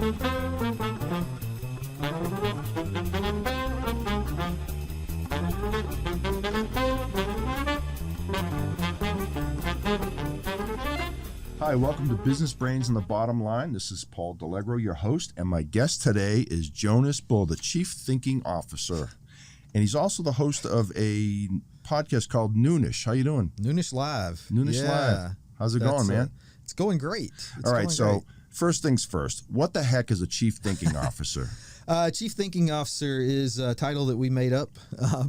Hi, welcome to Business Brains and the Bottom Line. This is Paul Delegro, your host, and my guest today is Jonas Bull, the Chief Thinking Officer. And he's also the host of a podcast called Noonish. How you doing? Noonish Live. Noonish Live. How's it going, man? It's going great. All right, so first things first. What the heck is a Chief Thinking Officer? Chief Thinking Officer is a title that we made up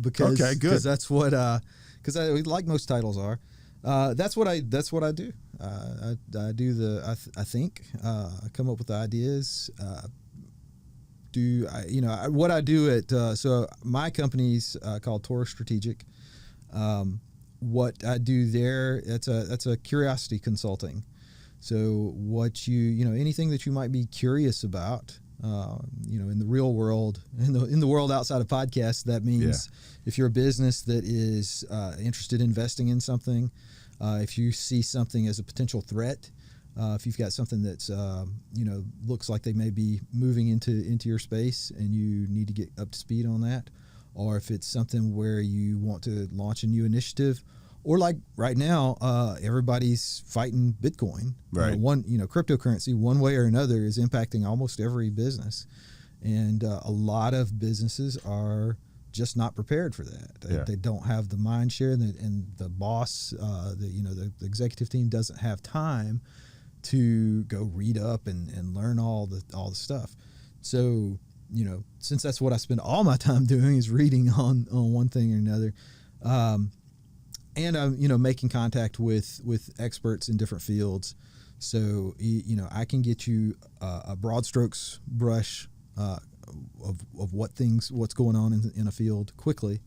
because that's what like most titles are. That's what I do. I do the I think I come up with the ideas. What I do at so my company's called Toro Strategic. What I do there, that's a curiosity consulting. So what anything that you might be curious about, in the real world, in the world outside of podcasts, that means if you're a business that is interested in investing in something, if you see something as a potential threat, if you've got something that's looks like they may be moving into your space and you need to get up to speed on that, or if it's something where you want to launch a new initiative, or like right now, everybody's fighting Bitcoin. Right. Cryptocurrency, one way or another, is impacting almost every business, and a lot of businesses are just not prepared for that. They don't have the mind share, and the boss, the executive team doesn't have time to go read up and learn all the stuff. So, since that's what I spend all my time doing is reading on one thing or another, and I'm making contact with experts in different fields. So I can get you a broad strokes brush of what's going on in a field quickly,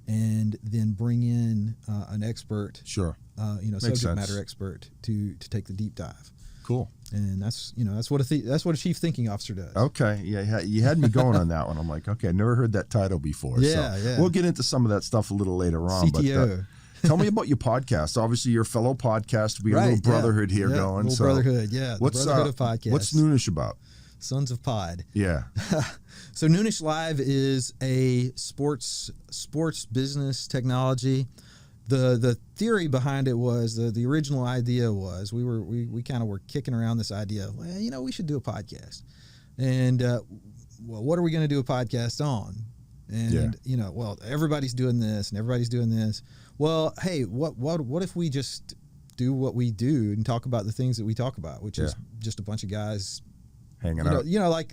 and then bring in an expert, subject matter expert to take the deep dive. Cool. And that's what a chief thinking officer does. Okay, yeah, you had me going on that one. I'm like, okay, I never heard that title before. Yeah. We'll get into some of that stuff a little later on. CTO. But tell me about your podcast. Obviously, you're a fellow podcast. We have a little brotherhood here going. Little brotherhood, the brotherhood of podcasts. What's Noonish about? Sons of Pod. Yeah. So Noonish Live is a sports business technology. The theory behind it was the original idea was we kind of were kicking around this idea of, we should do a podcast, and what are we going to do a podcast on? And everybody's doing this and everybody's doing this. Well, hey, what if we just do what we do and talk about the things that we talk about, which is just a bunch of guys hanging out.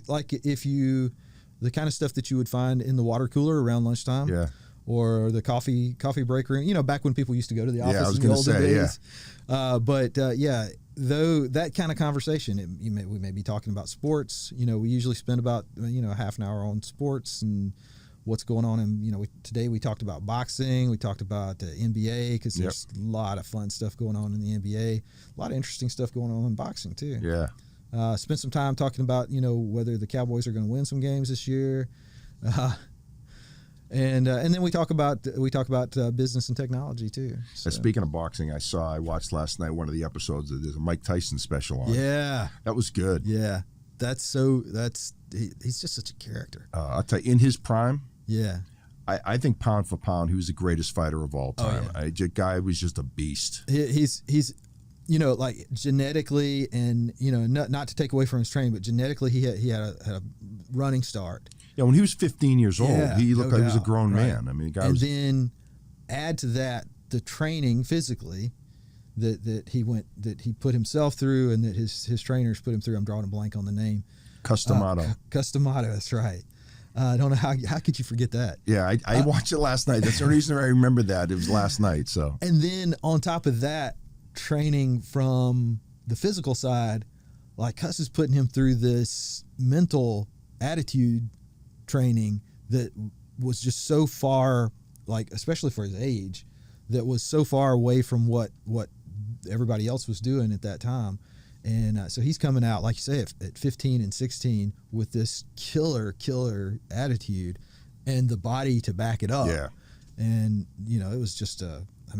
Like if you, the kind of stuff that you would find in the water cooler around lunchtime. Yeah. Or the coffee break room, back when people used to go to the office. Yeah, I was going to say, days. Though that kind of conversation, we may be talking about sports. We usually spend about half an hour on sports and what's going on. And today we talked about boxing. We talked about NBA because there's a lot of fun stuff going on in the NBA. A lot of interesting stuff going on in boxing too. Yeah. Spent some time talking about whether the Cowboys are going to win some games this year. And then we talk about business and technology too. So. Speaking of boxing, I watched last night one of the episodes. There's a Mike Tyson special on. Yeah, that was good. Yeah, he's just such a character. I'll tell you, in his prime. Yeah, I think pound for pound, he was the greatest fighter of all time. Oh, yeah. Guy was just a beast. He's like genetically, and not to take away from his training, but genetically he had a running start. Yeah, when he was 15 years old, he looked like he was a grown man. I mean, then add to that the training physically that he put himself through, and that his trainers put him through. I'm drawing a blank on the name. Customato. Customato, that's right. I don't know how could you forget that? Yeah, I watched it last night. That's the reason I remember that. It was last night. So. And then on top of that, training from the physical side, like Cuss is putting him through this mental attitude training that was just so far, like especially for his age, that was so far away from what everybody else was doing at that time. And so he's coming out, like you say, at 15 and 16 with this killer attitude and the body to back it up. Yeah. And it was just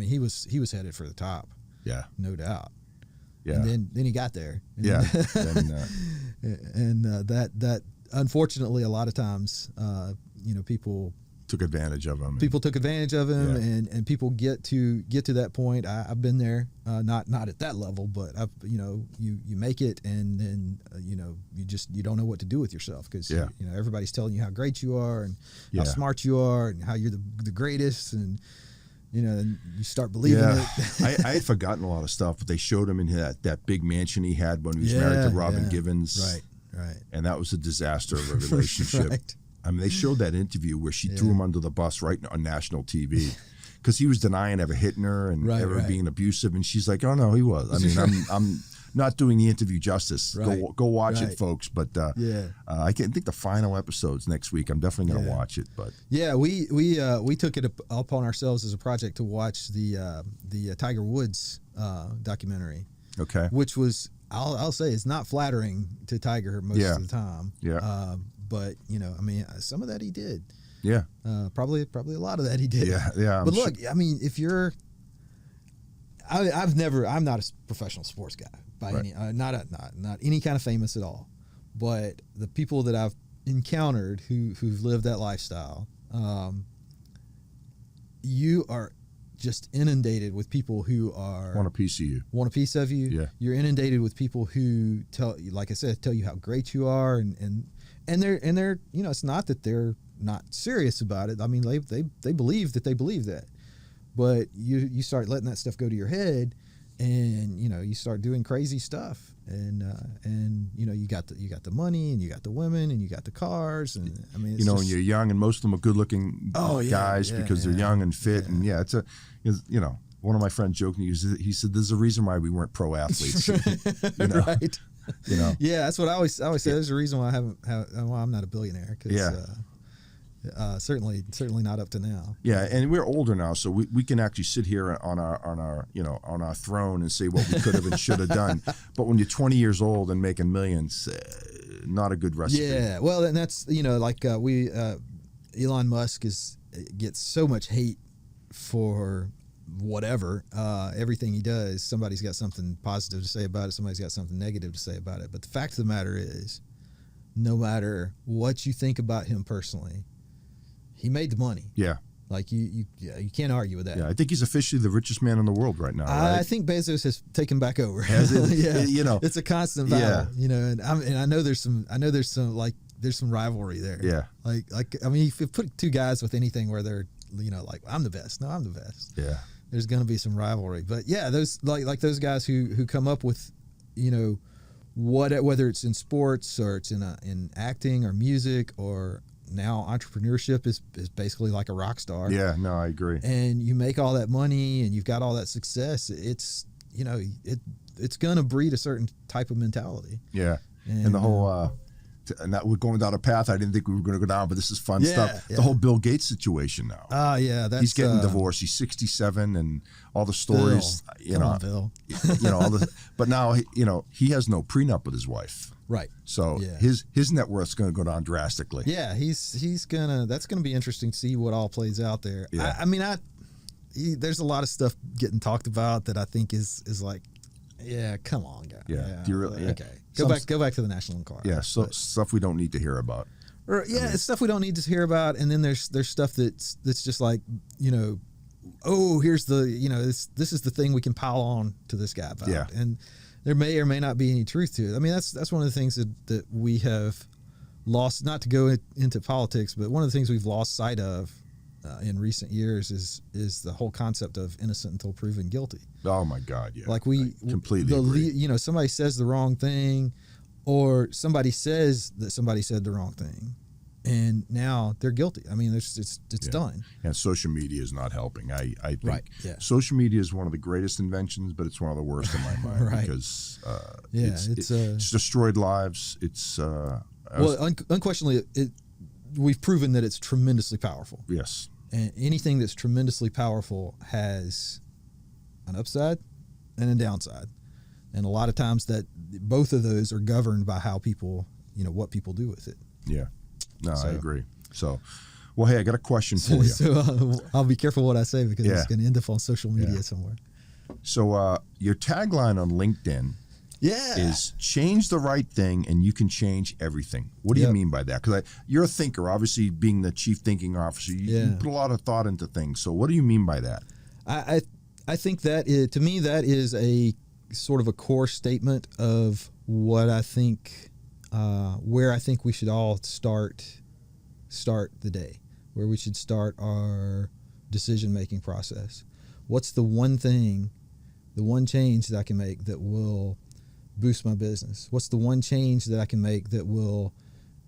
he was headed for the top. Yeah. No doubt. Yeah. And then he got there. Yeah. and that unfortunately a lot of times people took advantage of him. People took advantage of him, Yeah. and people get to that point. I've been there, not at that level, but you make it, and then you don't know what to do with yourself because everybody's telling you how great you are and how smart you are and how you're the greatest, and and you start believing it. I had forgotten a lot of stuff, but they showed him in that big mansion he had when he was married to Robin Givens. Right. And that was a disaster of a relationship. Right. I mean, they showed that interview where she threw him under the bus right on national TV because he was denying ever hitting her and ever being abusive. And she's like, oh, no, he was. I mean, I'm not doing the interview justice. Right. Go watch it, folks. But I can't think the final episode's next week. I'm definitely going to watch it. But yeah, we took it upon ourselves as a project to watch the Tiger Woods documentary. Okay. Which was, I'll say, it's not flattering to Tiger most of the time. Yeah. But some of that he did. Yeah. Probably a lot of that he did. Yeah. But look, I mean, if you're, I'm not a professional sports guy by any, not any kind of famous at all. But the people that I've encountered who've lived that lifestyle, you are just inundated with people who want a piece of you. Want a piece of you. Yeah. You're inundated with people who tell you how great you are, and they're it's not that they're not serious about it. I mean, they believe that they believe that, but you start letting that stuff go to your head, and you start doing crazy stuff, and you got the money, and you got the women, and you got the cars, and I mean, when you're young, and most of them are good-looking guys because they're young and fit, and it's one of my friends joked, he said, "There's a reason why we weren't pro athletes." Right. Yeah, that's what I always say. There's a reason why I'm not a billionaire. Certainly not up to now. Yeah, and we're older now, so we can actually sit here on our throne and say what we could have and should have done. But when you're 20 years old and making millions, not a good recipe. Yeah, well, and that's Elon Musk gets so much hate for whatever, everything he does. Somebody's got something positive to say about it. Somebody's got something negative to say about it. But the fact of the matter is, no matter what you think about him personally, he made the money. Yeah. Like you can't argue with that. Yeah, I think he's officially the richest man in the world right now. Right? I think Bezos has taken back over. Has it? Yeah. It's a constant battle. Yeah. And I know there's some rivalry there. Yeah. Like I mean, if you put two guys with anything where they're like, I'm the best. No, I'm the best. Yeah. There's going to be some rivalry. But yeah, those like those guys who come up with, whether it's in sports or it's in acting or music or now entrepreneurship is basically like a rock star. Yeah, no, I agree. And you make all that money and you've got all that success. It's it's going to breed a certain type of mentality. Yeah, and the whole. And that we're going down a path I didn't think we were going to go down, but this is fun stuff. Yeah. The whole Bill Gates situation now. Yeah, he's getting divorced. He's 67, and all the stories. Bill. Bill. All the. But now he has no prenup with his wife. Right. So his net worth's going to go down drastically. Yeah, he's gonna. That's going to be interesting to see what all plays out there. Yeah. There's a lot of stuff getting talked about that I think is like. Yeah, come on, guy. Yeah. Do you really? Yeah. Okay. Go back to the National Enquirer. Yeah, so stuff we don't need to hear about. It's stuff we don't need to hear about, and then there's stuff that's just like, here's the this is the thing we can pile on to this guy about. Yeah. And there may or may not be any truth to it. I mean, that's one of the things that we have lost, not to go into politics, but one of the things we've lost sight of in recent years is the whole concept of innocent until proven guilty. Oh my God, yeah. Like I completely agree. Somebody says the wrong thing, or somebody says that somebody said the wrong thing, and now they're guilty. I mean, it's done. And social media is not helping. I think social media is one of the greatest inventions, but it's one of the worst in my mind because it's destroyed lives. It's unquestionably we've proven that it's tremendously powerful. Yes. And anything that's tremendously powerful has an upside and a downside. And a lot of times that both of those are governed by how people, what people do with it. Yeah. No, I agree. So, well, hey, I got a question for you. So I'll be careful what I say because it's going to end up on social media somewhere. So your tagline on LinkedIn Yeah. is change the right thing and you can change everything. What do you Yep. mean by that? Because you're a thinker, obviously being the chief thinking officer, you put a lot of thought into things. So what do you mean by that? I think that is, to me, that is a sort of a core statement of what I think, where I think we should all start the day, where we should start our decision-making process. What's the one thing, the one change that I can make that will boost my business? What's the one change that I can make that will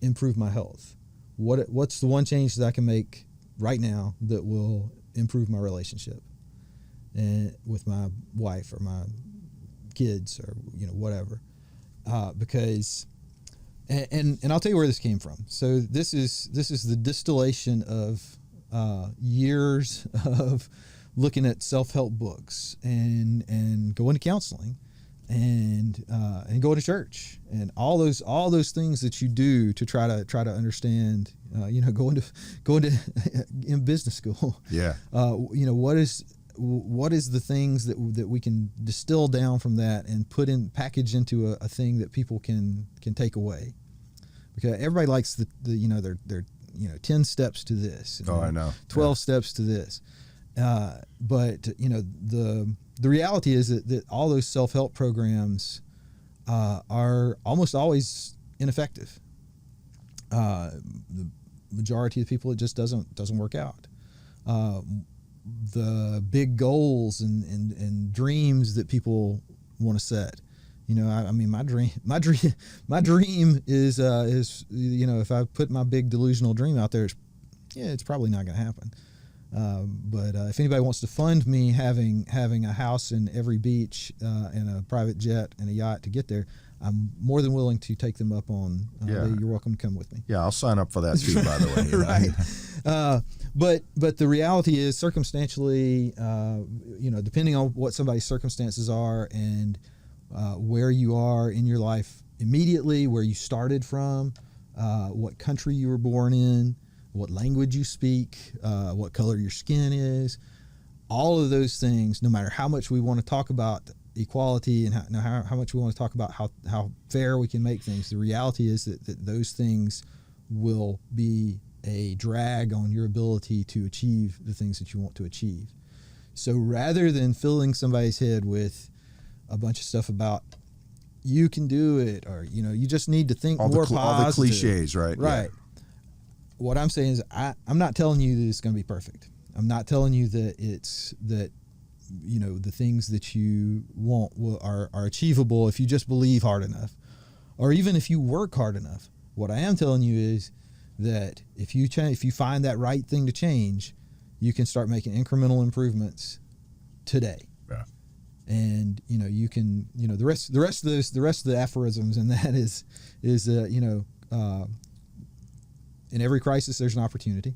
improve my health? What's the one change that I can make right now that will improve my relationship and with my wife or my kids or whatever? Because and I'll tell you where this came from. So this is the distillation of years of looking at self-help books and going to counseling and going to church and all those things that you do to try to understand, going to in business school. Yeah. What is the things that we can distill down from that and package into a thing that people can take away? Because everybody likes the their 10 steps to this. I know. 12 steps to this. But the reality is that all those self-help programs are almost always ineffective. The majority of people, it just doesn't work out. The big goals and dreams that people want to set. I mean, my dream is if I put my big delusional dream out there, it's probably not going to happen. But if anybody wants to fund me having a house in every beach and a private jet and a yacht to get there, I'm more than willing to take them up on. You're welcome to come with me. Yeah, I'll sign up for that too. By the way, right. But the reality is, circumstantially, depending on what somebody's circumstances are and where you are in your life immediately, where you started from, what country you were born in, what language you speak, what color your skin is, all of those things, no matter how much we want to talk about equality and how much we want to talk about how fair we can make things, the reality is that those things will be a drag on your ability to achieve the things that you want to achieve. So rather than filling somebody's head with a bunch of stuff about you can do it, or you just need to think more positive. All the cliches, right? Right. Yeah. What I'm saying is I'm not telling you that it's going to be perfect. I'm not telling you that the things that you want are achievable if you just believe hard enough, or even if you work hard enough. What I am telling you is that if you find that right thing to change, you can start making incremental improvements today. Yeah. And you can the rest of the aphorisms, and that is in every crisis there's an opportunity.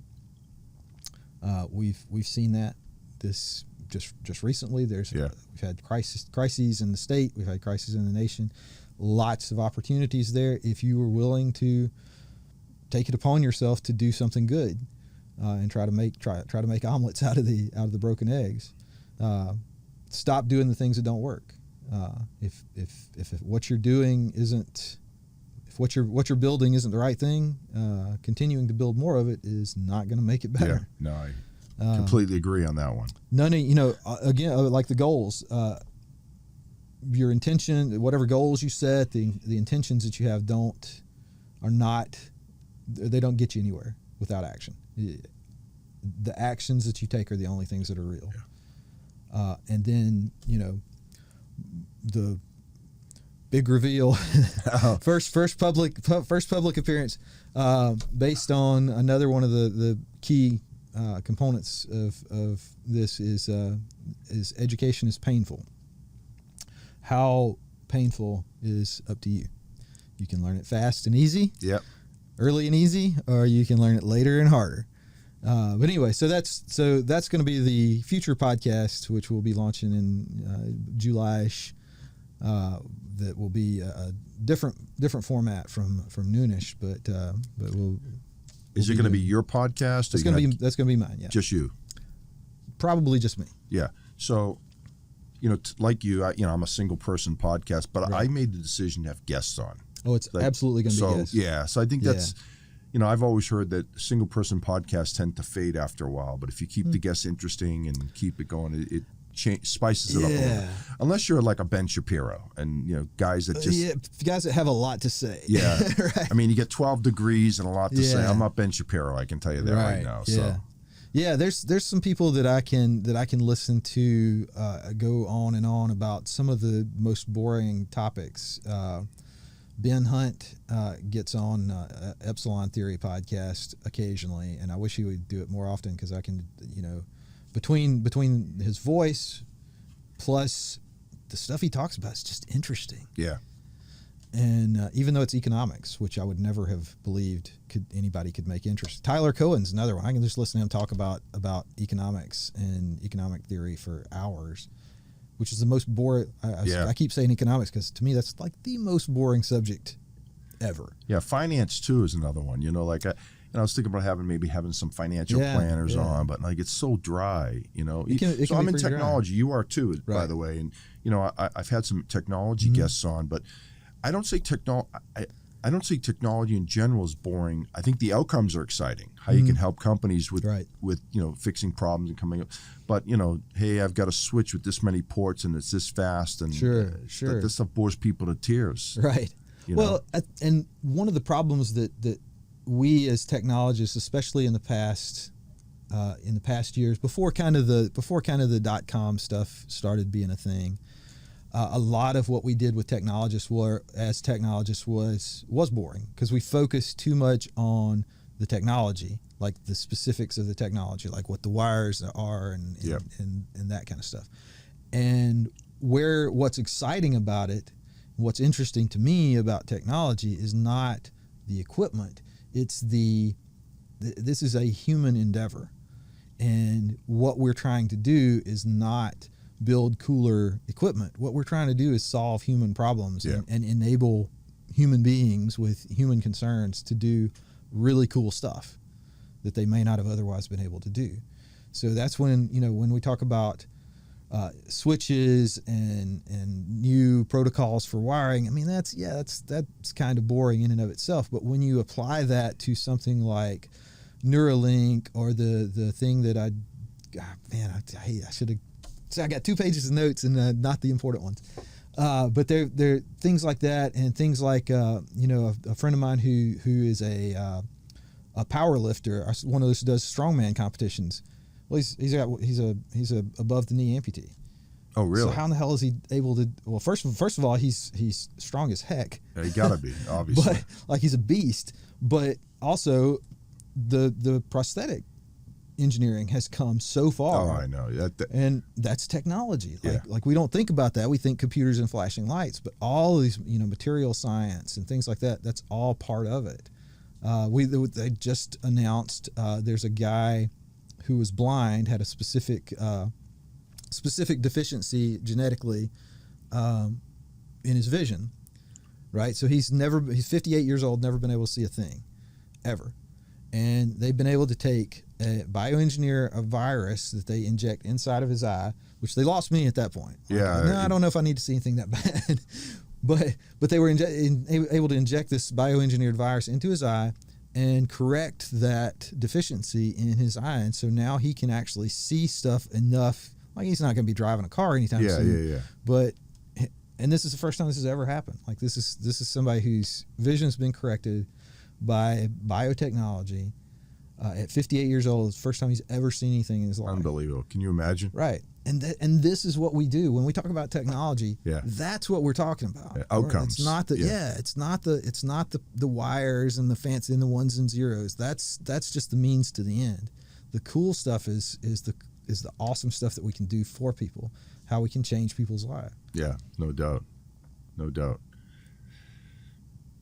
We've seen that this just recently. We've had crises in the state, we've had crises in the nation. Lots of opportunities there if you were willing to take it upon yourself to do something good, and try to make omelets out of the broken eggs. Stop doing the things that don't work. If what you're doing isn't, if what you're building isn't the right thing, continuing to build more of it is not going to make it better. Yeah, no, I completely agree on that one. Again, like the goals, your intention, whatever goals you set, the intentions that you have don't get you anywhere without action. The actions that you take are the only things that are real. Yeah. And then, the big reveal, first public appearance, based on another one of the key components of this is education is painful. How painful is up to you. You can learn it fast and easy. Yep. Early and easy, or you can learn it later and harder. But anyway, so that's going to be the future podcast, which we'll be launching in July-ish. That will be a different format from Noonish, but we'll. Is it going to be your podcast? That's going to be mine. Yeah, just you. Probably just me. Yeah. So, like you, I'm a single person podcast, but I made the decision to have guests on. Oh, it's absolutely going to be guests. Yeah. So I think that's, I've always heard that single person podcasts tend to fade after a while, but if you keep the guests interesting and keep it going, it spices it up a little bit. Unless you're like a Ben Shapiro and, guys that just... guys that have a lot to say. Yeah. Right. I mean, you get 12 degrees and a lot to say. I'm not Ben Shapiro, I can tell you that right now. Yeah. So. Yeah, there's some people that I can listen to go on and on about some of the most boring topics. Ben Hunt gets on Epsilon Theory podcast occasionally, and I wish he would do it more often because I can, between his voice plus the stuff he talks about is just interesting. Yeah. And even though it's economics, which I would never have believed anybody could make interest. Tyler Cohen's another one. I can just listen to him talk about economics and economic theory for hours, which is the most boring. I keep saying economics because to me that's like the most boring subject ever. Yeah, finance too is another one. I was thinking about having some financial planners on, but like it's so dry. So I'm in technology. Dry. You are too, by the way. And I've had some technology guests on, but I don't say technology in general is boring. I think the outcomes are exciting. How you can help companies with fixing problems and coming up. But hey, I've got a switch with this many ports and it's this fast, and sure. This stuff bores people to tears. Right. And one of the problems that we as technologists, especially in the past years, before kind of the .com stuff started being a thing. A lot of what we did with technologists was boring because we focused too much on the technology, like the specifics of the technology, like what the wires are and that kind of stuff. And what's exciting about it, what's interesting to me about technology is not the equipment. It's this is a human endeavor. And what we're trying to do is not build cooler equipment. What we're trying to do is solve human problems and enable human beings with human concerns to do really cool stuff that they may not have otherwise been able to do. So that's when we talk about switches and new protocols for wiring. I mean, that's kind of boring in and of itself. But when you apply that to something like Neuralink or the thing that I should have. So I got 2 pages of notes and not the important ones. But they're things like that, and things like a friend of mine who is a power lifter, one of those who does strongman competitions. Well, he's a above the knee amputee. Oh, really? So how in the hell is he able to? Well, first of all, he's strong as heck. Yeah, he gotta be, obviously. But like he's a beast. But also, the prosthetic engineering has come so far. Oh, I know. And that's technology. Like we don't think about that. We think computers and flashing lights, but all these, material science and things like that, that's all part of it. They just announced there's a guy who was blind, had a specific deficiency genetically in his vision, right? So he's 58 years old, never been able to see a thing ever. And they've been able to bioengineer a virus that they inject inside of his eye, which they lost me at that point. I don't know if I need to see anything that bad. but they were able to inject this bioengineered virus into his eye and correct that deficiency in his eye. And so now he can actually see stuff enough. Like he's not going to be driving a car anytime soon. Yeah. But this is the first time this has ever happened. Like this is somebody whose vision's been corrected by biotechnology at 58 years old. It's the first time he's ever seen anything in his life. Unbelievable. Can you imagine? Right. And this is what we do when we talk about technology. That's what we're talking about. Outcomes. It's not it's not the wires and the fancy and the ones and zeros. That's just the means to the end. The cool stuff is the awesome stuff that we can do for people, how we can change people's lives. Yeah, no doubt.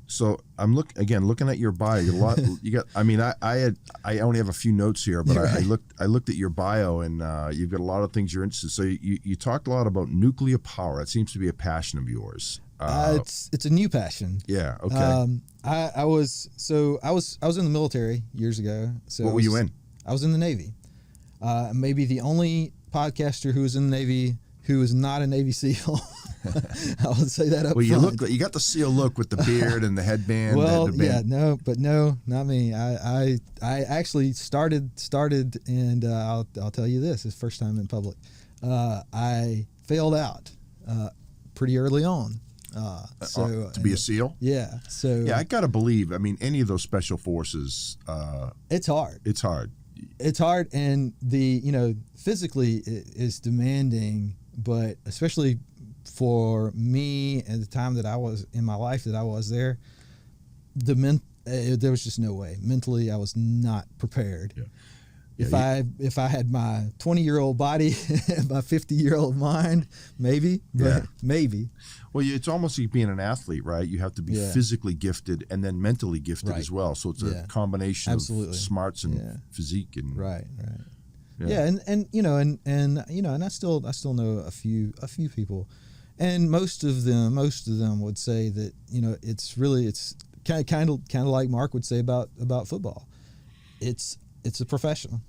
So I'm looking at your bio. A lot. You got. I mean, I only have a few notes here, but I looked at your bio, and you've got a lot of things you're interested. So you talked a lot about nuclear power. It seems to be a passion of yours. It's a new passion. Yeah. Okay. I was in the military years ago. So what were you in? I was in the Navy. Maybe the only podcaster who was in the Navy who is not a Navy SEAL. I would say that up Well, you front. you got the SEAL look with the beard and the headband. Well, the band. no, not me. I actually started, and I'll tell you this: it's first time in public. I failed out pretty early on. To be a SEAL. Yeah. So yeah, I gotta believe. I mean, any of those special forces. It's hard. It's hard. It's hard, and physically it is demanding, but especially for me at the time that I was in my life that I was there, there was just no way. Mentally, I was not prepared. Yeah. If I had my 20-year-old body and my 50-year-old mind, maybe, but maybe. Well, it's almost like being an athlete, right? You have to be physically gifted and then mentally gifted as well. So it's a combination of smarts and physique and right. Yeah, and I still know a few people, and most of them would say that it's kind of like Mark would say about football. It's a profession.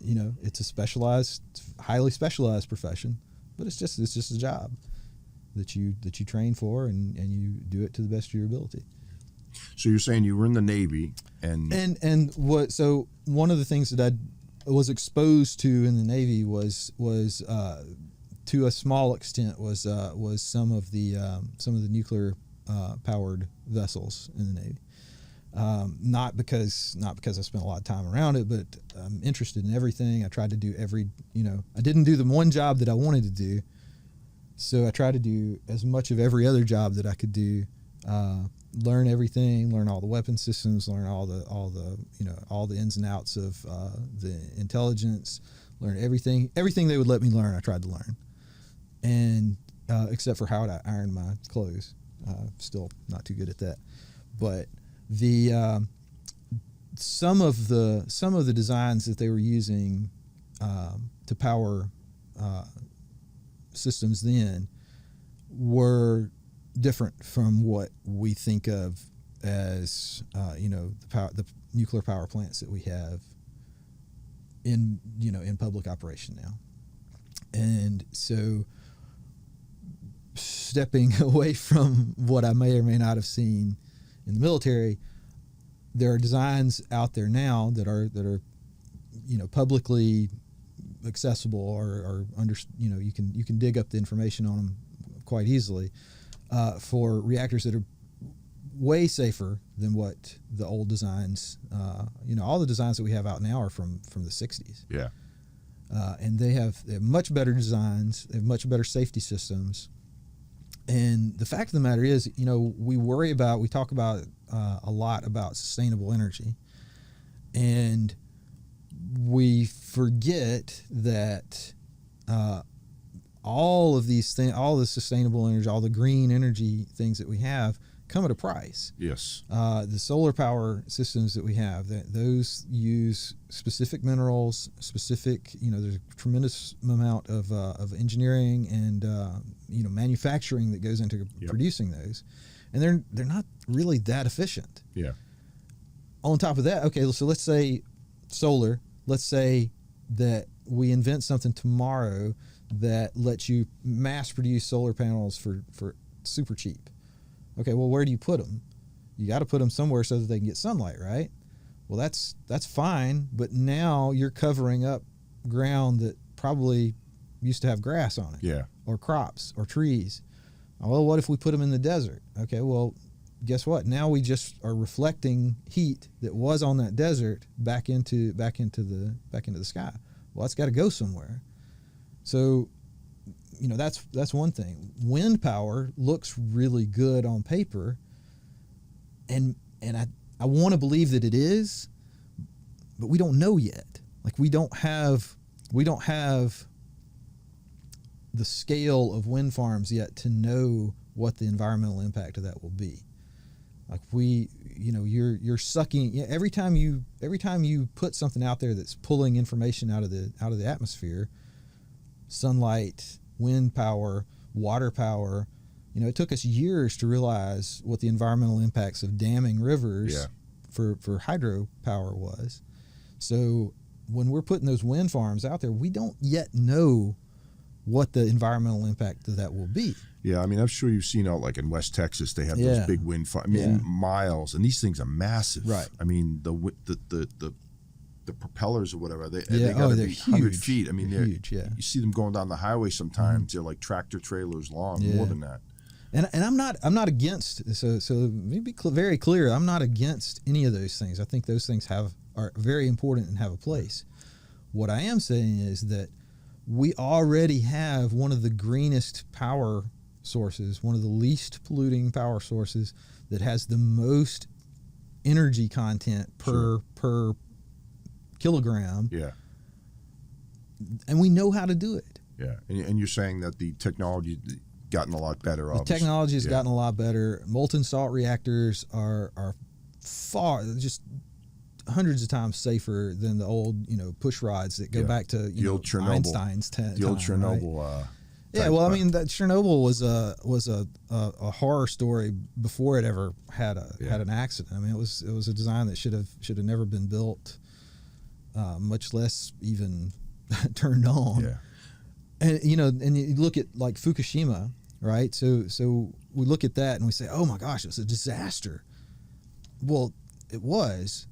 It's a highly specialized profession, but it's just a job that you train for and you do it to the best of your ability. So you're saying you were in the Navy and what? So one of the things that I was exposed to in the Navy was to a small extent was some of the nuclear powered vessels in the Navy. Not because I spent a lot of time around it, but I'm interested in everything. I tried to do I didn't do the one job that I wanted to do, so I tried to do as much of every other job that I could do. Learn everything, learn all the weapon systems, learn all the ins and outs of the intelligence, learn everything they would let me learn. I tried to learn, and except for how to iron my clothes, still not too good at that, but. Some of the designs that they were using to power systems then were different from what we think of as the nuclear power plants that we have in public operation now. And so stepping away from what I may or may not have seen in the military, there are designs out there now that are publicly accessible or you can dig up the information on them quite easily for reactors that are way safer than what the old designs. All the designs that we have out now are from the 60s. Yeah, and they have much better designs. They have much better safety systems. And the fact of the matter is, we talk about a lot about sustainable energy, and we forget that all of these things, all the sustainable energy, all the green energy things that we have come at a price. Yes. The solar power systems that we have, those use specific minerals, there's a tremendous amount of engineering and manufacturing that goes into producing those, and they're not really that efficient. Yeah. On top of that, okay, so let's say solar. Let's say that we invent something tomorrow that lets you mass produce solar panels for super cheap. Okay, well, where do you put them? You got to put them somewhere so that they can get sunlight, right? Well, that's fine, but now you're covering up ground that probably used to have grass on it, or crops or trees. Well, what if we put them in the desert? Okay, well, guess what? Now we just are reflecting heat that was on that desert back into the sky. Well, that's got to go somewhere. So, that's one thing. Wind power looks really good on paper, and I want to believe that it is, but we don't know yet. Like we don't have the scale of wind farms yet to know what the environmental impact of that will be. Like you're sucking every time you put something out there that's pulling information out of the atmosphere, sunlight, wind power, water power. It took us years to realize what the environmental impacts of damming rivers for hydropower was. So when we're putting those wind farms out there, we don't yet know what the environmental impact of that will be. Yeah, I mean, I'm sure you've seen out like in West Texas, they have those big wind farms. I mean, miles, and these things are massive. Right. I mean, the propellers or whatever, they Yeah. got to They're be 100 huge. feet. I mean, they're huge. Yeah. You see them going down the highway sometimes. They're like tractor trailers long, more than that. And I'm not against. So let me be very clear. I'm not against any of those things. I think those things are very important and have a place. What I am saying is that we already have one of the greenest power sources, one of the least polluting power sources that has the most energy content per kilogram. Yeah. And we know how to do it. Yeah. And you're saying that the technology gotten a lot better. The technology has gotten a lot better. Molten salt reactors are far, just hundreds of times safer than the old, push rods that go back to the old Chernobyl, Einstein's time. The old Chernobyl. Right? Yeah, well, I mean, that Chernobyl was a horror story before it ever had an accident. I mean, it was a design that should have never been built, much less even turned on. Yeah. And and you look at like Fukushima, right? So we look at that and we say, oh my gosh, it was a disaster. Well, it was,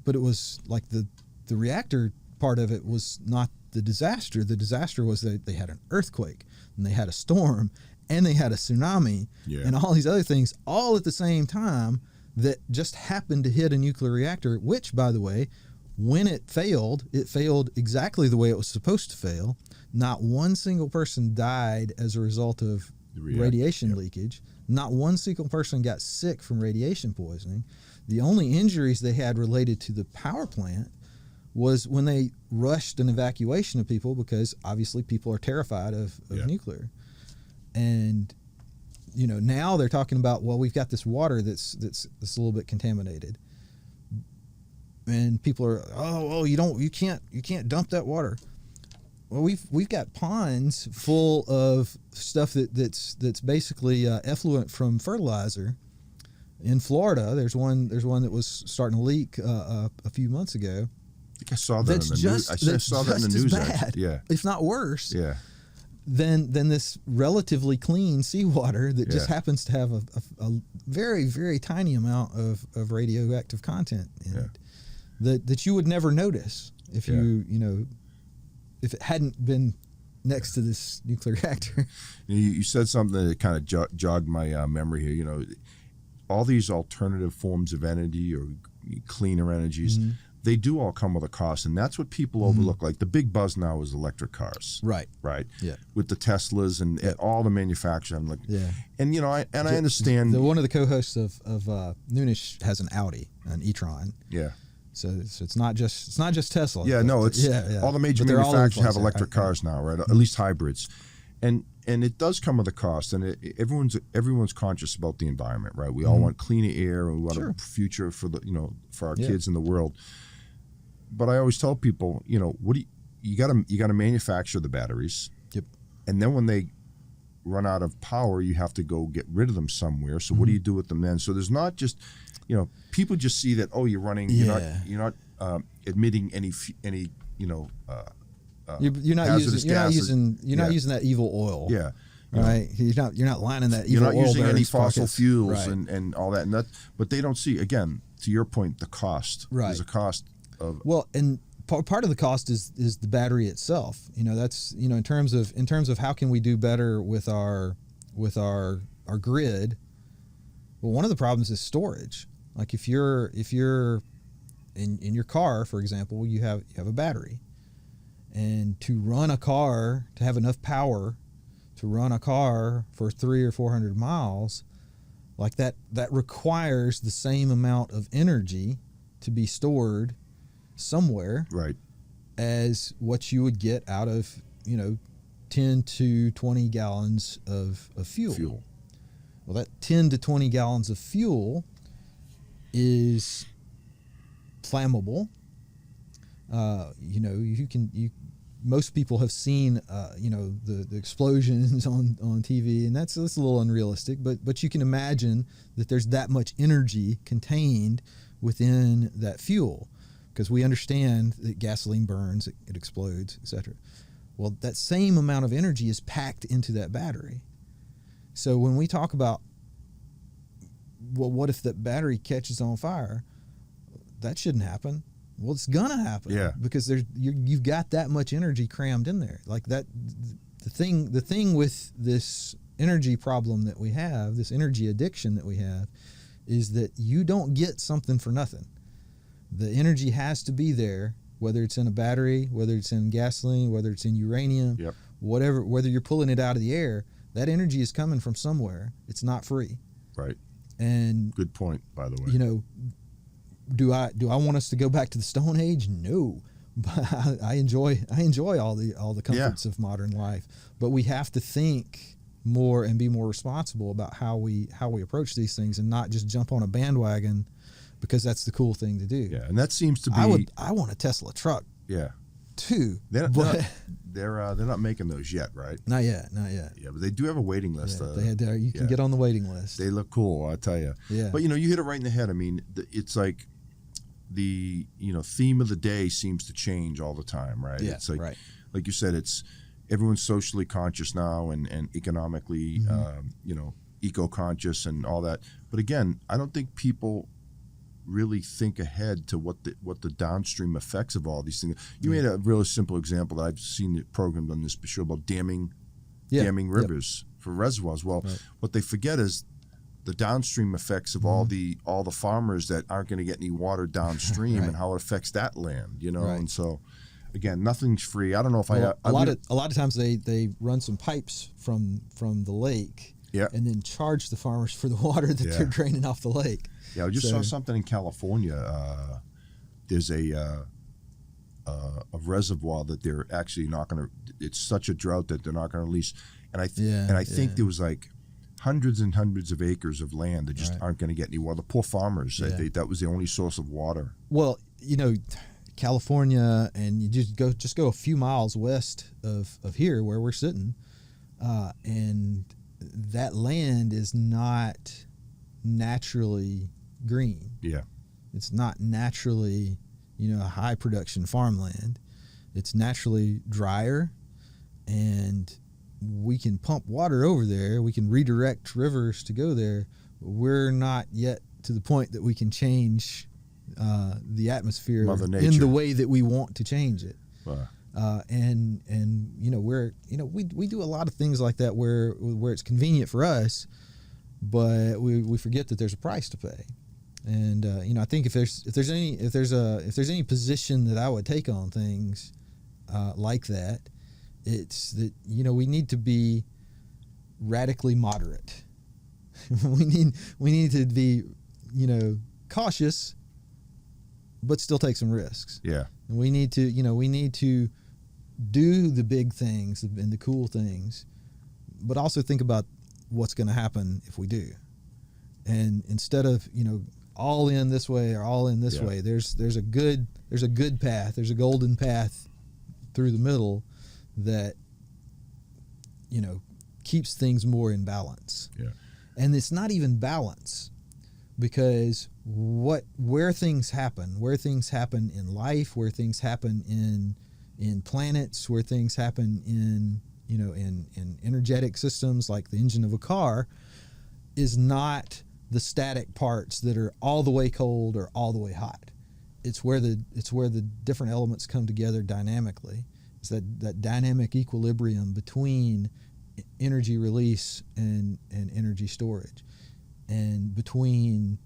but it was like the reactor part of it was not the disaster. The disaster was that they had an earthquake and they had a storm and they had a tsunami and all these other things all at the same time that just happened to hit a nuclear reactor, which, by the way, when it failed exactly the way it was supposed to fail. Not one single person died as a result of radiation leakage. Not one single person got sick from radiation poisoning. The only injuries they had related to the power plant was when they rushed an evacuation of people, because obviously people are terrified of nuclear. And now they're talking about, well, we've got this water that's a little bit contaminated. And people are, you can't dump that water. Well, we've got ponds full of stuff that's basically effluent from fertilizer. In Florida, there's one that was starting to leak a few months ago. I think I saw that in the news. I saw that in the news. Bad, if not worse. Yeah. Than this relatively clean seawater that just happens to have a very, very tiny amount of radioactive content in it that you would never notice if if it hadn't been next to this nuclear reactor. You said something that kind of jogged my memory here. All these alternative forms of energy or cleaner energies, they do all come with a cost, and that's what people overlook. Like the big buzz now is electric cars, right? Yeah, with the Teslas and all the manufacturers. I'm like, and I understand. One of the co-hosts of Noonish has an Audi, an e-tron. Yeah. So it's not just Tesla. Yeah, no, it's all the major manufacturers have electric cars now, right? At least hybrids, and it does come with a cost, and everyone's conscious about the environment, right? We all want cleaner air, and we want a future for for our kids in the world. But I always tell people, what you got to manufacture the batteries, and then when they run out of power, you have to go get rid of them somewhere. So what do you do with them then? So there's not just people just see that, you're running, you're not emitting any you're not using that evil oil. Yeah. Right. You're not lining that evil oil. You're not using any fossil pockets. fuels and all that. And but they don't see, again, to your point, the cost. Right. There's a cost of. Well, and part of the cost is the battery itself. That's in terms of how can we do better with our grid. Well, one of the problems is storage. Like if you're in your car, for example, you have a battery, and to run a car, to have enough power to run a car for 300 or 400 miles, like that requires the same amount of energy to be stored somewhere, right, as what you would get out of 10 to 20 gallons of fuel. Well, that 10 to 20 gallons of fuel is flammable. Most people have seen, the explosions on TV, and that's a little unrealistic, but you can imagine that there's that much energy contained within that fuel, because we understand that gasoline burns, it explodes, etc. Well, that same amount of energy is packed into that battery. So when we talk about, well, what if that battery catches on fire? That shouldn't happen. Well, it's gonna happen, because you've got that much energy crammed in there. Like that, the thing with this energy problem that we have, this energy addiction that we have, is that you don't get something for nothing. The energy has to be there, whether it's in a battery, whether it's in gasoline, whether it's in uranium, whatever. Whether you're pulling it out of the air, that energy is coming from somewhere. It's not free. Right. And good point, by the way. You know, do I want us to go back to the Stone Age? No, but I enjoy all the comforts of modern life. But we have to think more and be more responsible about how we approach these things, and not just jump on a bandwagon because that's the cool thing to do. Yeah, and that seems to be. I want a Tesla truck. Yeah. Too. They're not making those yet, right? Not yet. Yeah, but they do have a waiting list. Yeah, you can get on the waiting list. They look cool, I tell you. Yeah. But you hit it right in the head. I mean, it's like the theme of the day seems to change all the time, right? Yeah, it's like, right. Like you said, it's everyone's socially conscious now and economically, eco-conscious and all that. But again, I don't think people really think ahead to what the downstream effects of all these things. You made a really simple example that I've seen it programmed on this show about damming rivers for reservoirs. Well, what they forget is the downstream effects of all the farmers that aren't going to get any water downstream and how it affects that land, And so, again, nothing's free. I don't know if a lot of times they run some pipes from the lake, and then charge the farmers for the water that they're draining off the lake. Yeah, I just saw something in California. There's a reservoir that they're actually not going to. It's such a drought that they're not going to release. And I think there was like hundreds and hundreds of acres of land that just aren't going to get any water. The poor farmers, that was the only source of water. Well, California, and you just go a few miles west of here where we're sitting, and that land is not naturally green. Yeah. It's not naturally, a high production farmland. It's naturally drier, and we can pump water over there. We can redirect rivers to go there. But we're not yet to the point that we can change the atmosphere in the way that we want to change it. Wow. And we do a lot of things like that where it's convenient for us, but we forget that there's a price to pay. And I think if there's any position that I would take on things like that, it's that we need to be radically moderate. we need to be cautious, but still take some risks. Yeah. And we need to do the big things and the cool things, but also think about what's going to happen if we do. And instead of all in this way or all in this way, there's a good path. There's a golden path through the middle that keeps things more in balance. Yeah. And it's not even balance, because where things happen in life, where things happen in planets, where things happen in energetic systems like the engine of a car, is not the static parts that are all the way cold or all the way hot. It's where the different elements come together dynamically. It's that dynamic equilibrium between energy release and energy storage, and between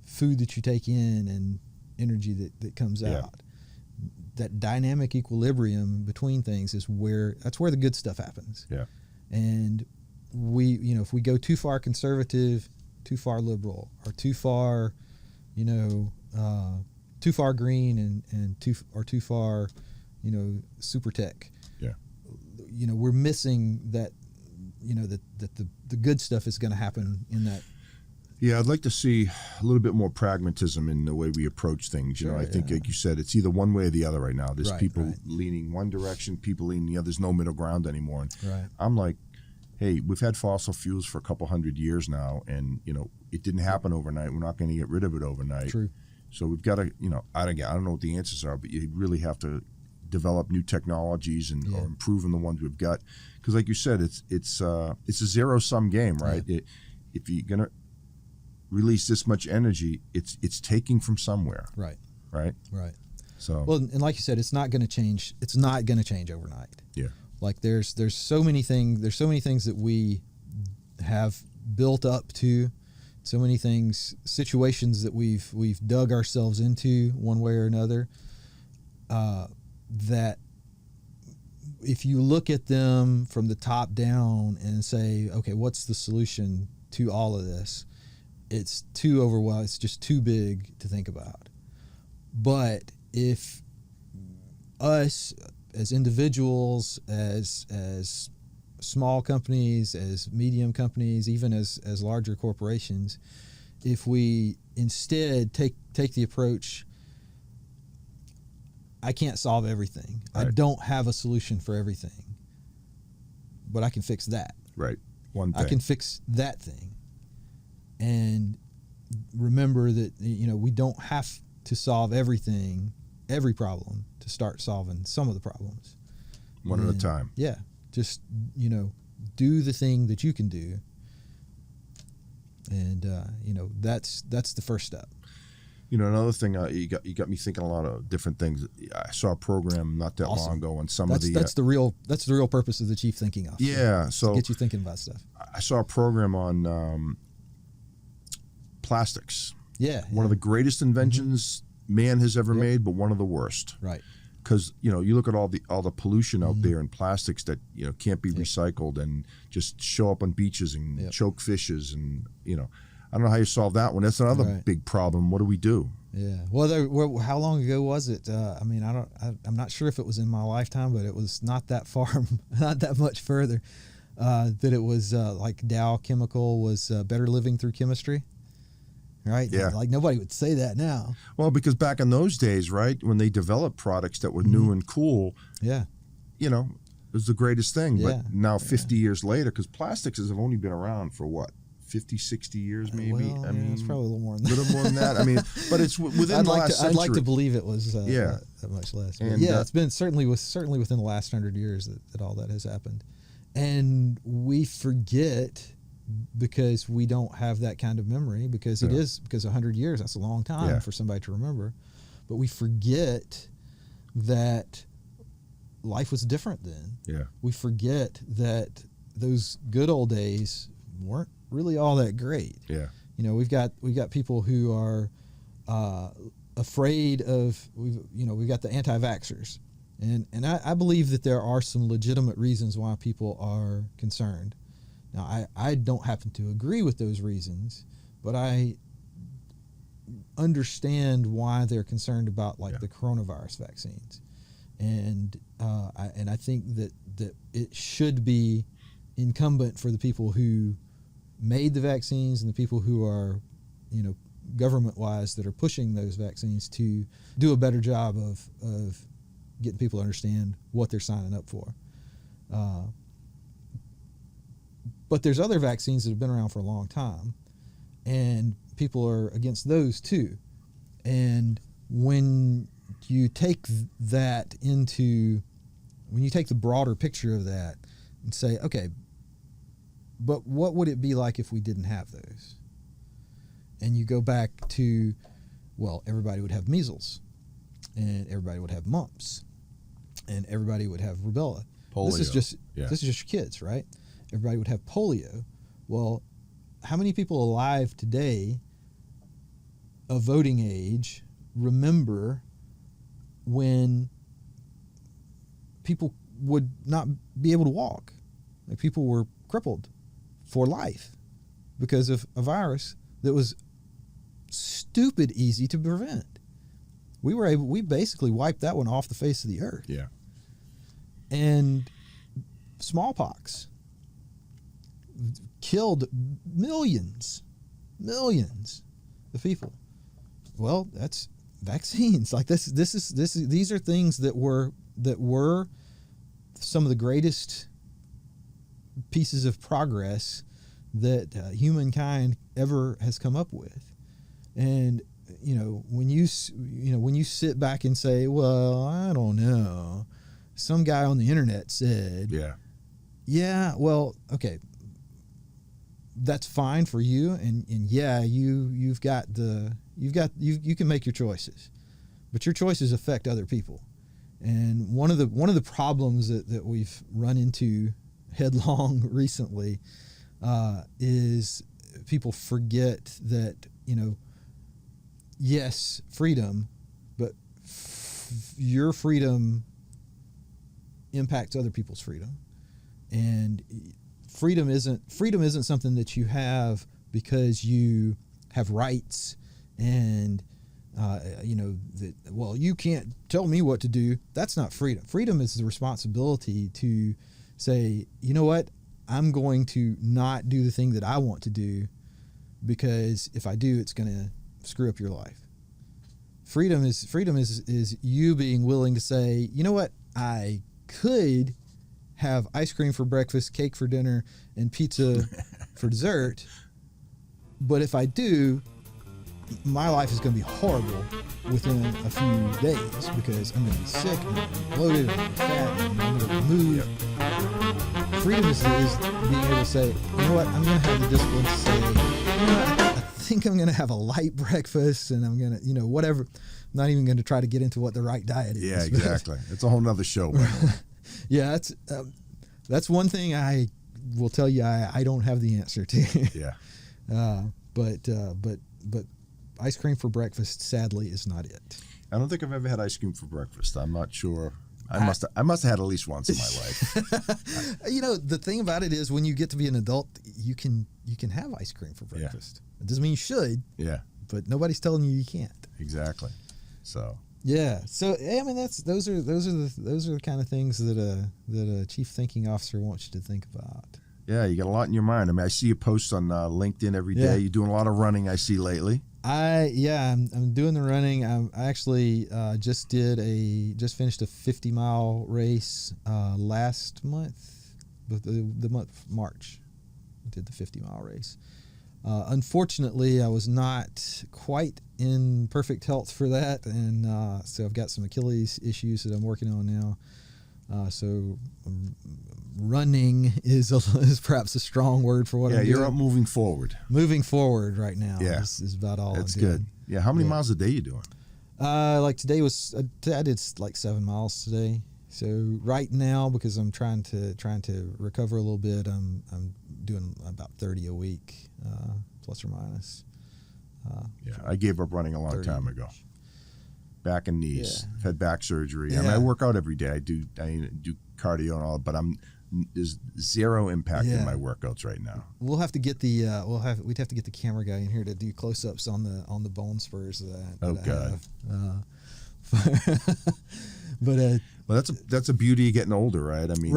food that you take in and energy that comes out. That dynamic equilibrium between things that's where the good stuff happens. Yeah. And if we go too far conservative, too far liberal, or too far green and too far super tech, we're missing that the good stuff is going to happen in that. Yeah, I'd like to see a little bit more pragmatism in the way we approach things. I think, like you said, it's either one way or the other right now. There's people leaning one direction, people leaning the other. There's no middle ground anymore. And I'm like, hey, we've had fossil fuels for a couple hundred years now, and it didn't happen overnight. We're not going to get rid of it overnight. True. So we've got to, I don't know what the answers are, but you really have to develop new technologies and or improving the ones we've got. Because like you said, it's a zero-sum game, right? If you're gonna release this much energy, it's taking from somewhere. Right. Right. Right. So well, and like you said, it's not going to change. It's not going to change overnight. Yeah. Like there's so many things. There's so many things that we have built up to. So many things, situations that we've dug ourselves into one way or another. That if you look at them from the top down and say, okay, what's the solution to all of this? It's too overwhelming. It's just too big to think about. But if us as individuals, as small companies, as medium companies, even as larger corporations, if we instead take the approach, I can't solve everything. Right. I don't have a solution for everything, but I can fix that. Right. One thing. I can fix that thing. And remember that, we don't have to solve everything, every problem, to start solving some of the problems. One at a time. Yeah. Just, do the thing that you can do. And, that's the first step. Another thing, you got me thinking a lot of different things. I saw a program not that long ago on that's the real purpose of the Chief Thinking Officer. Yeah. So to get you thinking about stuff. I saw a program on plastics. Yeah. One of the greatest inventions man has ever made, but one of the worst. Right. Because you look at all the pollution out there in plastics that can't be recycled and just show up on beaches and choke fishes, and I don't know how you solve that one. That's another big problem. What do we do? Yeah. Well, how long ago was it? I'm not sure if it was in my lifetime, but it was not that far, not that much further. That it was like Dow Chemical was better living through chemistry. Right? Yeah. Like nobody would say that now. Well, because back in those days, right, when they developed products that were new and cool, it was the greatest thing. Yeah. But now 50 years later, because plastics have only been around for what? 50, 60 years maybe? Well, I mean, it's probably a little more than that. A little more than that. I mean, but it's within the last century. I'd like to believe it was that much less. And it's been certainly within the last 100 years that all that has happened. And we forget because we don't have that kind of memory, because 100 years, that's a long time for somebody to remember. But we forget that life was different then. Yeah. We forget that those good old days weren't really all that great. Yeah. We've got people who are afraid of, we've got the anti-vaxxers. And I believe that there are some legitimate reasons why people are concerned. Now, I don't happen to agree with those reasons, but I understand why they're concerned about the coronavirus vaccines. And I think that it should be incumbent for the people who made the vaccines and the people who are, government-wise that are pushing those vaccines to do a better job of getting people to understand what they're signing up for. But there's other vaccines that have been around for a long time, and people are against those too. And when you take when you take the broader picture of that and say, okay, but what would it be like if we didn't have those? And you go back to, well, everybody would have measles, and everybody would have mumps, and everybody would have rubella. Polio. This is just your kids, right? Everybody would have polio. Well, how many people alive today of voting age remember when people would not be able to walk? Like people were crippled for life because of a virus that was stupid easy to prevent. We basically wiped that one off the face of the earth. Yeah. And smallpox killed millions of people. Well, that's vaccines. Like these are things that were some of the greatest pieces of progress that humankind ever has come up with. And when you sit back and say, well, I don't know, some guy on the internet said, yeah, well, okay, that's fine for you, and yeah, you can make your choices, but your choices affect other people. And one of the problems that we've run into headlong recently is people forget that, yes, freedom, but your freedom impacts other people's freedom. And freedom isn't something that you have because you have rights and you can't tell me what to do. That's not freedom. Freedom is the responsibility to say, you know what, I'm going to not do the thing that I want to do, because if I do, it's going to screw up your life. Freedom is you being willing to say, you know what, I could have ice cream for breakfast, cake for dinner, and pizza for dessert, but if I do, my life is going to be horrible within a few days, because I'm going to be sick, I'm going to be bloated, I'm going to be fat, and I'm going to move. Freedom is being able to say, you know what, I'm going to have the discipline to say, I think I'm going to have a light breakfast, and I'm going to, whatever. I'm not even going to try to get into what the right diet is. Yeah, exactly. It's a whole nother show. Yeah, that's one thing I will tell you I don't have the answer to. Yeah. But ice cream for breakfast, sadly, is not it. I don't think I've ever had ice cream for breakfast. I'm not sure. I must have had at least once in my life. The thing about it is, when you get to be an adult, you can have ice cream for breakfast. It doesn't mean you should. Yeah. But nobody's telling you can't. Exactly. So. Yeah. So I mean, those are the kind of things that a chief thinking officer wants you to think about. Yeah, you got a lot in your mind. I mean, I see you post on LinkedIn every day. You're doing a lot of running, I see, lately. I'm doing the running. I actually just finished a 50-mile race last month, the month of March. I did the 50-mile race. Unfortunately, I was not quite in perfect health for that, and so I've got some Achilles issues that I'm working on now. So running is perhaps a strong word for what I'm doing. Yeah, you're up moving forward. Moving forward right now. Yeah. is about all That's I'm doing. good. Yeah, how many miles a day are you doing? Like today I did like 7 miles today. So right now, because I'm trying to recover a little bit, I'm doing about 30 a week, plus or minus. I gave up running a long time ago. Back and knees. Yeah. I've had back surgery. Yeah. I mean, I work out every day. I do cardio and all, but there's zero impact in my workouts right now. We'll have to get we'd have to get the camera guy in here to do close-ups on the bone spurs that I have. But that's a beauty of getting older, right? I mean,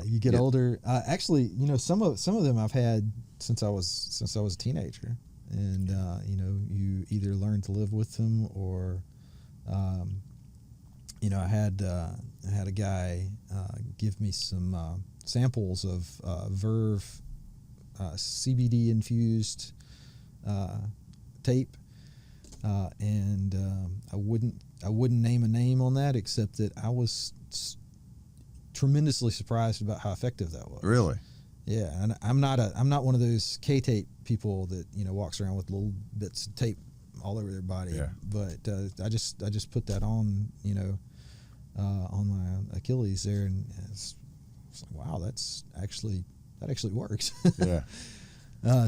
you get older. Actually, some of them I've had since I was a teenager, and you either learn to live with them or, I had a guy give me some samples of Verve CBD infused tape, and I wouldn't name a name on that, except that I was tremendously surprised about how effective that was. Really? Yeah, and I'm not one of those K-tape people that walks around with little bits of tape all over their body. Yeah. But I just put that on on my Achilles there, and it's like, wow, that actually works. Yeah.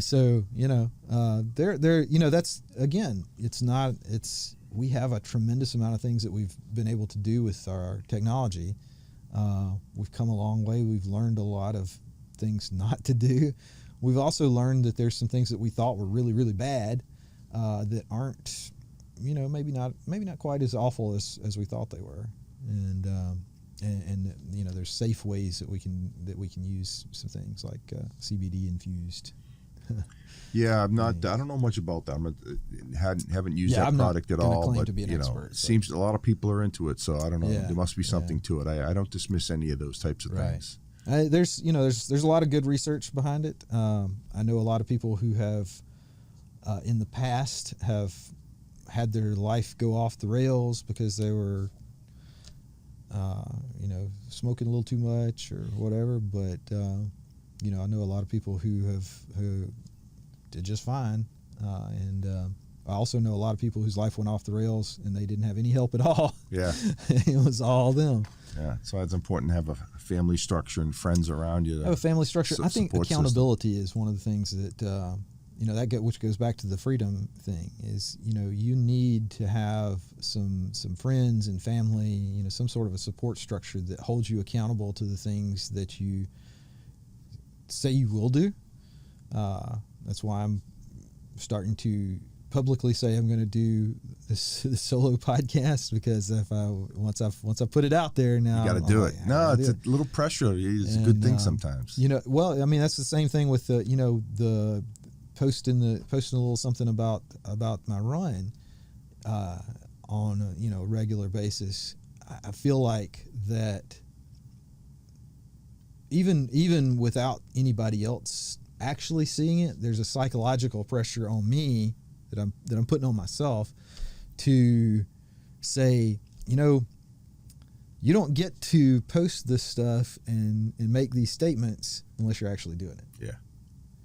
So that's, again, we have a tremendous amount of things that we've been able to do with our technology. We've come a long way. We've learned a lot of things not to do. We've also learned that there's some things that we thought were really, really bad that aren't, maybe not quite as awful as we thought they were. And there's safe ways that we can use some things like CBD infused. Yeah, I don't know much about that. Haven't used that product at all. But it seems a lot of people are into it, so I don't know. Yeah, there must be something to it. I don't dismiss any of those types of things. There's a lot of good research behind it. I know a lot of people who have in the past have had their life go off the rails because they were, smoking a little too much or whatever. But I know a lot of people who did just fine, and I also know a lot of people whose life went off the rails and they didn't have any help at all. Yeah, it was all them. Yeah, so it's important to have a family structure and friends around you. Have a family structure. I think accountability is one of the things that which goes back to the freedom thing. Is you need to have some friends and family. Some sort of a support structure that holds you accountable to the things that you say you will do. That's why I'm starting to publicly say I'm going to do this solo podcast, because once I put it out there, now you got to do it. No, it's a little pressure. It's a good thing sometimes. Well, I mean, that's the same thing with the posting a little something about my run on a regular basis. I feel like that even without anybody else actually seeing it, there's a psychological pressure on me that I'm putting on myself to say, you don't get to post this stuff and make these statements unless you're actually doing it. Yeah.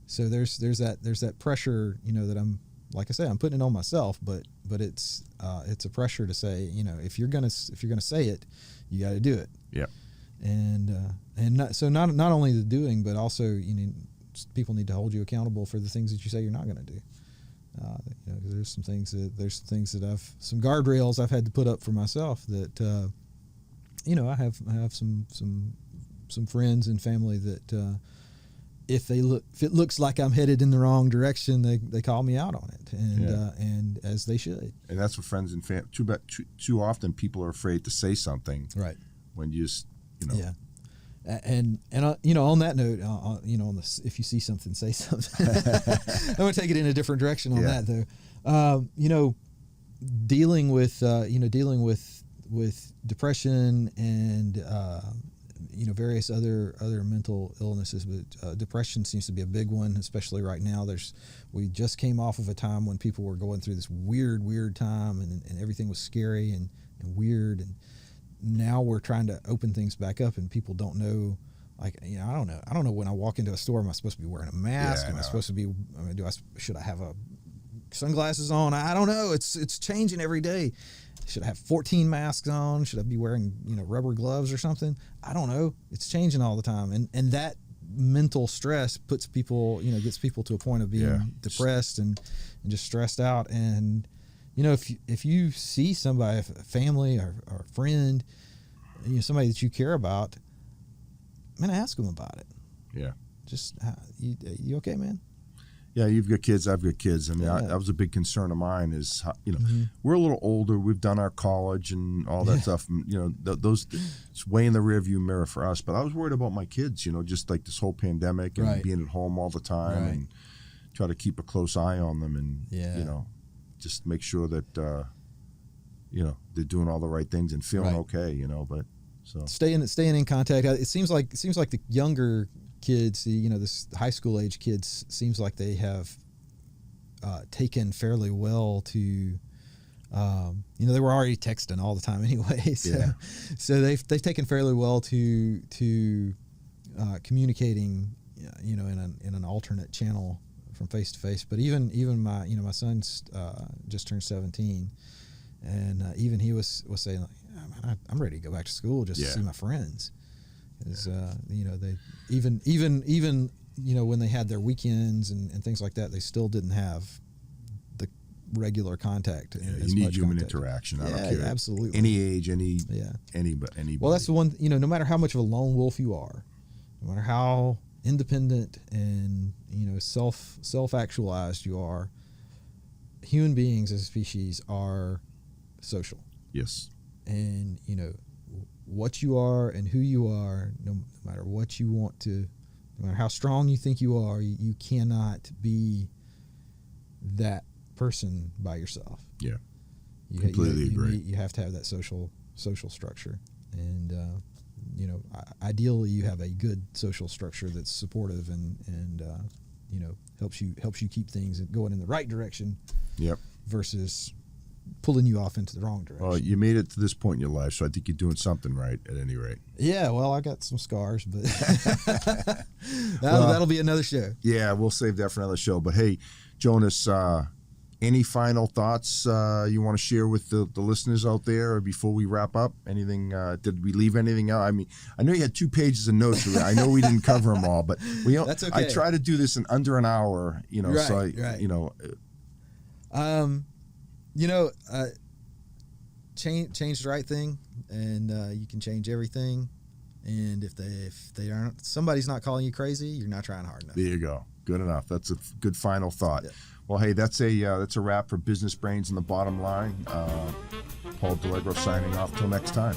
So there's that pressure, that I'm, like I say, I'm putting it on myself, but it's a pressure to say, if you're gonna say it, you got to do it. Yeah. And not only the doing, but also people need to hold you accountable for the things that you say you're not going to do. There's some things that some guardrails I've had to put up for myself that I have some friends and family that if it looks like I'm headed in the wrong direction, they call me out on it, and as they should. And that's what friends and family. Too often people are afraid to say something. Right. When you just Yeah. And on that note, if you see something, say something. I'm going to take it in a different direction on that though. Dealing with depression and various other mental illnesses, but depression seems to be a big one, especially right now. We just came off of a time when people were going through this weird time, and everything was scary and weird, and now we're trying to open things back up, and people don't know. I don't know when I walk into a store, am I supposed to be wearing a mask? Am I supposed to be? Should I have sunglasses on? I don't know. It's changing every day. Should I have 14 masks on? Should I be wearing rubber gloves or something? I don't know. It's changing all the time, and that mental stress puts people gets people to a point of being depressed and just stressed out. And if you see somebody, a family or a friend, somebody that you care about, man, ask them about it. Yeah. Just, you okay, man? Yeah, you've got kids. I've got kids. I mean, that was a big concern of mine. Is we're a little older. We've done our college and all that stuff. And, those it's way in the rearview mirror for us. But I was worried about my kids. Just like this whole pandemic and being at home all the time and try to keep a close eye on them and just make sure that they're doing all the right things and feeling okay. But so staying in contact. It seems like the younger kids, this high school age kids, seems like they have taken fairly well to. They were already texting all the time anyway. So they've taken fairly well to communicating. In an alternate channel from face to face. But even my son's just turned 17, and even he was saying, like, man, I'm ready to go back to school just to see my friends. Because they even when they had their weekends and things like that, they still didn't have the regular contact. You need human interaction. I don't care. Absolutely. Any age, anybody. Well, that's the one. No matter how much of a lone wolf you are, no matter how independent and self-actualized you are, human beings as a species are social. Yes. And what you are and who you are, no matter what you want to, no matter how strong you think you are, you cannot be that person by yourself. Yeah. Completely agree. You have to have that social structure, and ideally you have a good social structure that's supportive and helps you keep things going in the right direction. Yep. Versus pulling you off into the wrong direction. Well, you made it to this point in your life, so I think you're doing something right at any rate. Yeah, well, I got some scars, but that'll be another show. Yeah, we'll save that for another show. But hey, Jonas, any final thoughts you want to share with the listeners out there or before we wrap up? Anything? Did we leave anything out? I mean, I know you had 2 pages of notes. I know we didn't cover them all, but That's okay. I try to do this in under an hour. Right, so right. Change the right thing, and you can change everything. And if they aren't, somebody's not calling you crazy, you're not trying hard enough. There you go. Good enough. That's a good final thought. Yeah. Well, hey, that's a wrap for Business Brains and the Bottom Line. Paul Delegro signing off. Till next time.